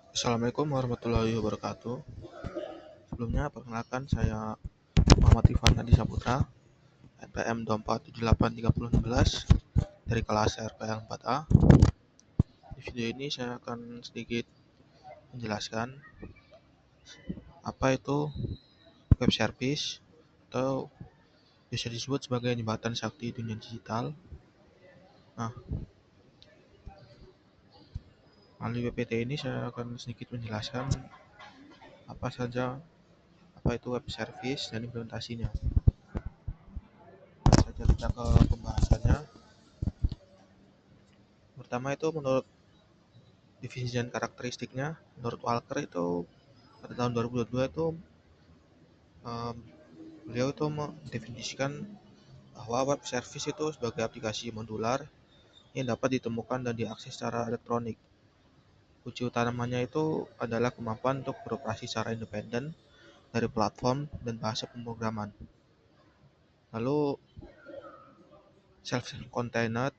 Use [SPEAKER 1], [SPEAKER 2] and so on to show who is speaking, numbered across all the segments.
[SPEAKER 1] Assalamualaikum warahmatullahi wabarakatuh. Sebelumnya perkenalkan saya Muhammad Rifan Hadi Saputra, NPM 24783016 dari kelas RPL 4A. Di video ini saya akan sedikit menjelaskan apa itu web service atau bisa disebut sebagai jembatan sakti dunia digital. Nah, melalui PPT ini saya akan sedikit menjelaskan apa saja apa itu web service dan implementasinya. Saja kita ke pembahasannya. Pertama itu menurut definisi dan karakteristiknya, menurut Walker itu pada tahun 2022 itu um, beliau itu mendefinisikan bahwa web service itu sebagai aplikasi modular yang dapat ditemukan dan diakses secara elektronik. Kunci utamanya itu adalah kemampuan untuk beroperasi secara independen dari platform dan bahasa pemrograman. Lalu self-contained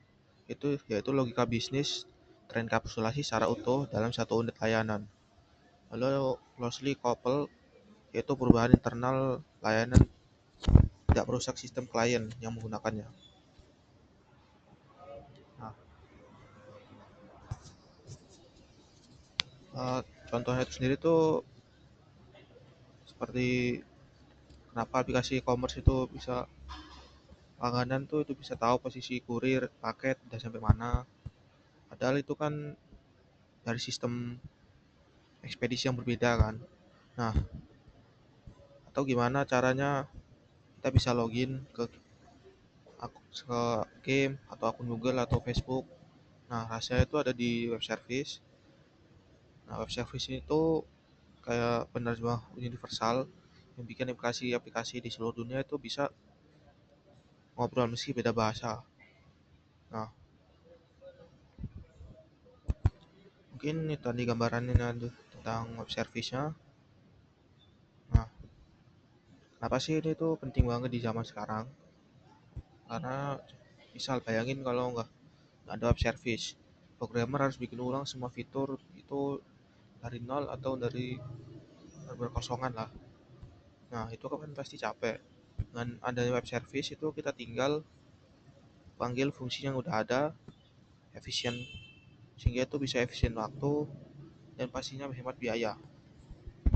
[SPEAKER 1] itu yaitu logika bisnis terenkapsulasi secara utuh dalam satu unit layanan. Lalu closely coupled yaitu perubahan internal layanan tidak merusak sistem klien yang menggunakannya. Nah, eh, contohnya itu sendiri tuh seperti kenapa aplikasi e-commerce itu bisa langganan tuh itu bisa tahu posisi kurir, paket, udah sampai mana. Padahal itu kan dari sistem ekspedisi yang berbeda kan. Nah, atau gimana caranya kita bisa login ke game atau akun Google atau Facebook. Nah, rasanya itu ada di web service. Nah, web service ini tuh kayak penerjemah universal yang bikin aplikasi-aplikasi di seluruh dunia itu bisa ngobrol meski beda bahasa. Nah, mungkin ini tadi gambarannya tentang web service-nya. Nah, kenapa sih ini tuh penting banget di zaman sekarang? Karena misal bayangin kalau nggak ada web service, programmer harus bikin ulang semua fitur itu dari nol atau dari berkosongan lah. Nah, itu kan pasti capek. Dengan adanya web service itu kita tinggal panggil fungsi yang udah ada, efisien, sehingga itu bisa efisien waktu dan pastinya menghemat biaya.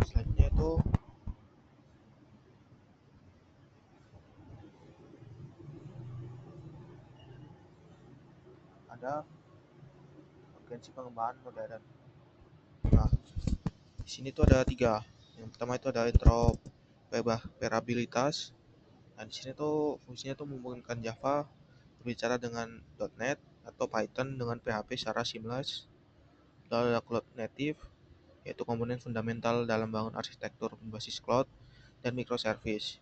[SPEAKER 1] Selanjutnya itu ada urgensi pengembangan modern. Nah, di sini tuh ada tiga. Yang pertama itu ada interoperabilitas. Nah, di sini tuh fungsinya tuh memungkinkan Java berbicara dengan .NET atau Python dengan PHP secara seamless. Lalu ada Cloud Native, yaitu komponen fundamental dalam bangun arsitektur berbasis cloud dan microservice.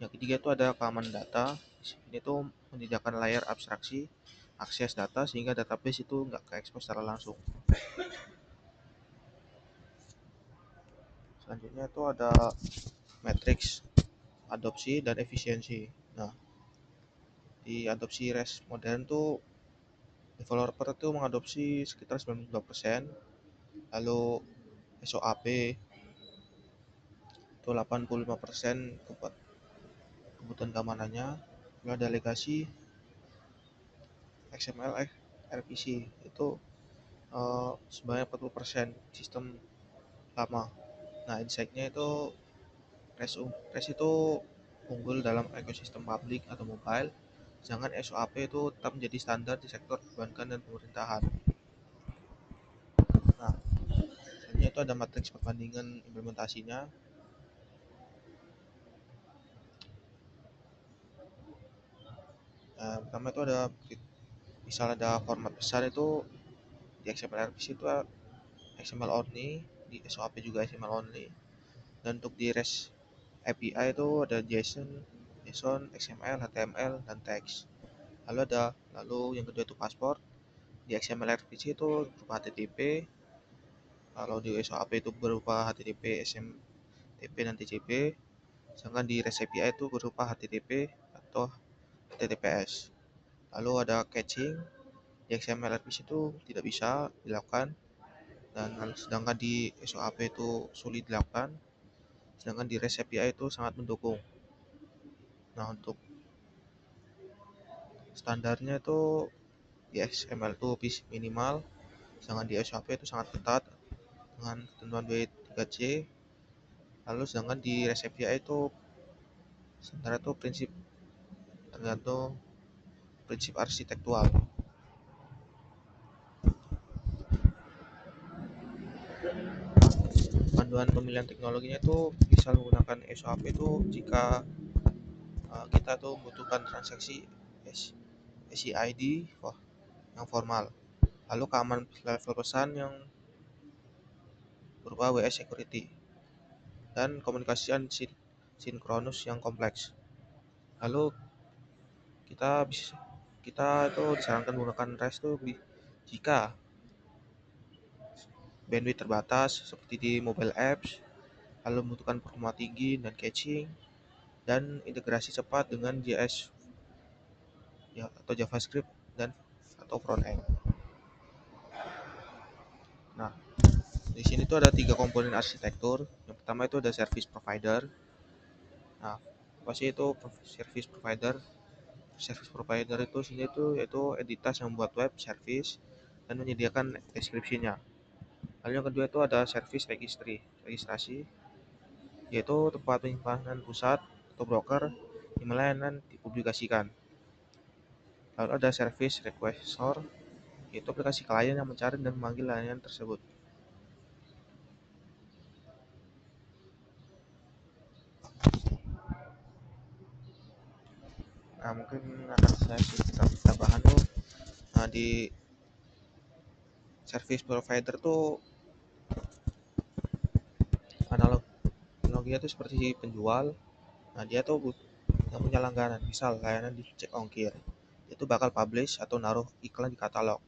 [SPEAKER 1] Yang ketiga itu ada keamanan data. Ini tuh menyediakan layer abstraksi akses data sehingga database itu nggak ke expose secara langsung. Selanjutnya itu ada matrix adopsi dan efisiensi. Nah, di adopsi REST modern tuh developer tuh mengadopsi sekitar 92%, lalu SOAP itu 85% kebutuhan keamanannya, lalu ada legacy XML RPC itu sebanyak 40% sistem lama. Nah, insight-nya itu REST itu unggul dalam ekosistem publik atau mobile, sedangkan SOAP itu tetap menjadi standar di sektor perbankan dan pemerintahan. Nah, selanjutnya itu ada matriks perbandingan implementasinya. Pertama itu ada misal ada format besar itu di XML RPC itu XML only, di SOAP juga XML only. Dan untuk di REST API itu ada JSON, XML, HTML, dan teks. Lalu yang kedua itu paspor. Di XML RPC itu berupa HTTP, kalau di SOAP itu berupa HTTP, SMTP, dan TCP. Sedangkan di REST API itu berupa HTTP atau HTTPS. Lalu ada caching. Di XML RPC itu tidak bisa dilakukan. dan sedangkan di SOAP itu sulit dilakukan, sedangkan di REST API itu sangat mendukung. Nah, untuk standarnya itu di XML itu minimal, sedangkan di SOAP itu sangat ketat dengan ketentuan W3C. Lalu sedangkan di REST API itu standar itu tergantung prinsip arsitektural. Panduan pemilihan teknologinya itu bisa menggunakan SOAP itu jika kita tuh membutuhkan transaksi SCID yang formal, lalu keamanan level pesan yang berupa WS security, dan komunikasi sinkronus yang kompleks. Lalu kita itu disarankan menggunakan REST itu jika bandwidth terbatas seperti di mobile apps, lalu membutuhkan performa tinggi dan caching, dan integrasi cepat dengan JS ya, atau JavaScript dan atau front end. Nah, di sini tuh ada 3 komponen arsitektur. Yang pertama itu ada service provider. Nah, apa sih itu service provider? Service provider itu sini tuh yaitu entitas yang membuat web service dan menyediakan deskripsinya. Lalu yang kedua itu ada service registrasi, yaitu tempat penyimpanan pusat atau broker di mana layanan dipublikasikan. Lalu ada service requestor, yaitu aplikasi klien yang mencari dan memanggil layanan tersebut. Nah, mungkin akan saya sedikit tambahan tuh. Nah, di service provider tuh analoginya tuh seperti penjual. Nah, dia tuh yang punya langganan, misal layanan di cek ongkir, itu bakal publish atau naruh iklan di katalog.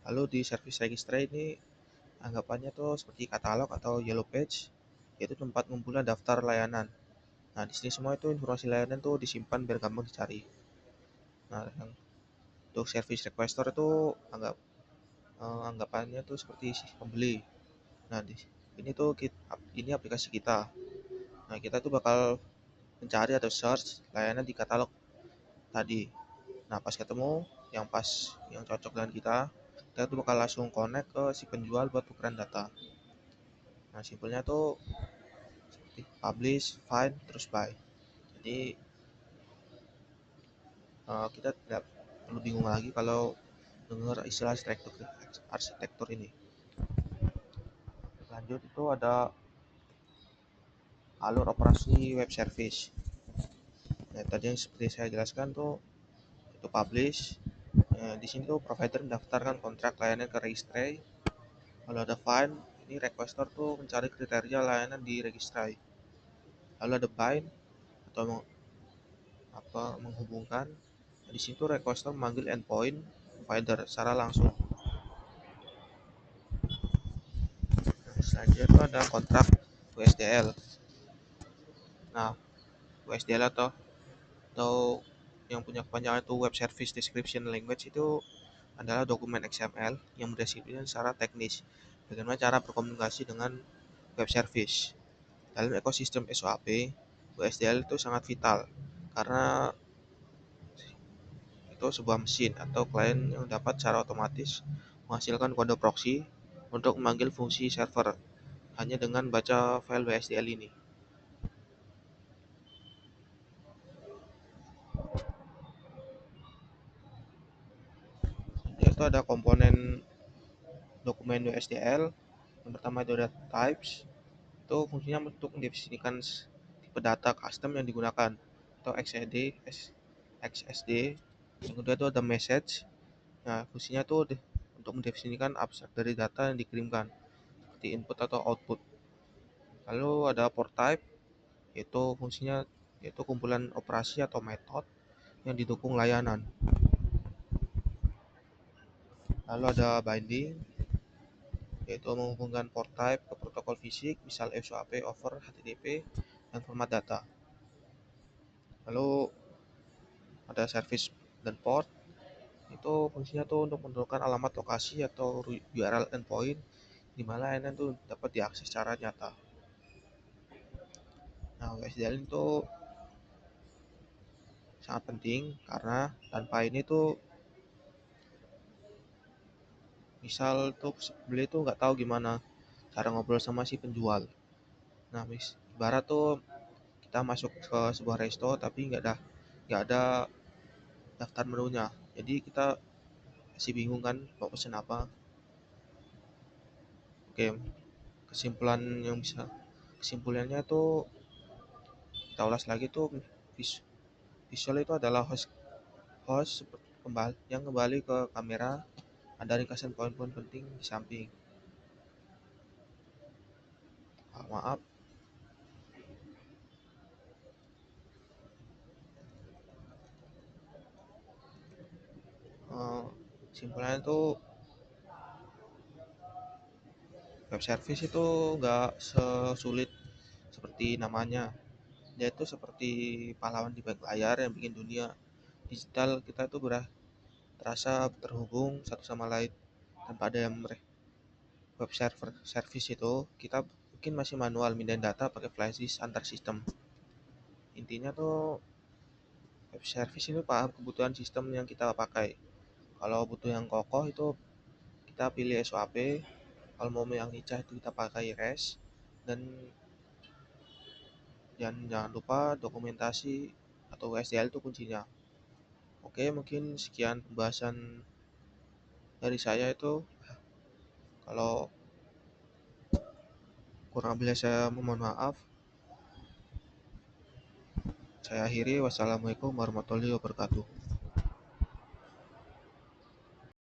[SPEAKER 1] Lalu di service registry ini anggapannya tuh seperti katalog atau yellow page, yaitu tempat ngumpulnya daftar layanan. Nah, di sini semua itu informasi layanan tuh disimpan biar gampang dicari. Nah, yang untuk service requester itu anggapannya tuh seperti si pembeli. Nah, ini tuh ini aplikasi kita. Nah, kita tuh bakal mencari atau search layanan di katalog tadi. Nah, pas ketemu yang cocok dengan kita tuh bakal langsung connect ke si penjual buat tukeran data. Nah, simpelnya tuh seperti publish, find, terus buy. Jadi kita tidak perlu bingung lagi kalau dengar istilah arsitektur ini. Lanjut itu ada alur operasi web service. Nah, tadi yang seperti saya jelaskan tuh itu publish. Di sini tuh provider mendaftarkan kontrak layanan ke registry. Kalau ada find, ini requester tuh mencari kriteria layanan di registry. Lalu ada bind atau menghubungkan. Di situ requester memanggil endpoint provider secara langsung. Selanjutnya itu ada kontrak WSDL. Nah, WSDL atau yang punya kepanjangan itu Web Service Description Language itu adalah dokumen XML yang mendeskripsikan secara teknis bagaimana cara berkomunikasi dengan web service. Dalam ekosistem SOAP, WSDL itu sangat vital karena itu sebuah mesin atau klien yang dapat secara otomatis menghasilkan kode proxy untuk memanggil fungsi server hanya dengan baca file WSDL ini. Yaitu ada komponen dokumen WSDL. Yang pertama itu ada types, itu fungsinya untuk mendefinisikan tipe data custom yang digunakan atau XSD. Yang kedua itu ada message. Nah, fungsinya itu untuk mendefinisikan abstrak dari data yang dikirimkan seperti input atau output. Lalu ada port type, yaitu fungsinya yaitu kumpulan operasi atau metode yang didukung layanan. Lalu ada binding, yaitu menghubungkan port type ke protokol fisik, misal SOAP over HTTP dan format data. Lalu ada service dan port, itu fungsinya tuh untuk menentukan alamat lokasi atau URL endpoint di mana layanan tuh dapat diakses secara nyata. Nah, USDL itu sangat penting karena tanpa ini tuh misal tuh beli tuh nggak tahu gimana cara ngobrol sama si penjual. Nah, ibarat tuh kita masuk ke sebuah resto tapi nggak ada daftar menunya. Jadi kita masih bingung kan mau pesen apa. Oke, kesimpulan yang bisa kesimpulannya tuh kita ulas lagi tuh visual itu adalah host host yang kembali ke kamera, ada ringkasan poin-poin penting di samping. Maaf, eh, kesimpulannya tuh web service itu nggak sesulit seperti namanya. Dia itu seperti pahlawan di balik layar yang bikin dunia digital kita itu terasa terhubung satu sama lain tanpa ada yang web server service itu kita mungkin masih manual mindahin data pakai flash disk antar sistem. Intinya tuh web service ini paham kebutuhan sistem yang kita pakai. Kalau butuh yang kokoh itu kita pilih SOAP, kalau mau yang lincah itu kita pakai REST, dan jangan lupa dokumentasi atau SDL itu kuncinya. Oke, mungkin sekian pembahasan dari saya itu. Kalau kurang lebihnya saya mohon maaf. Saya akhiri. Wassalamualaikum warahmatullahi wabarakatuh.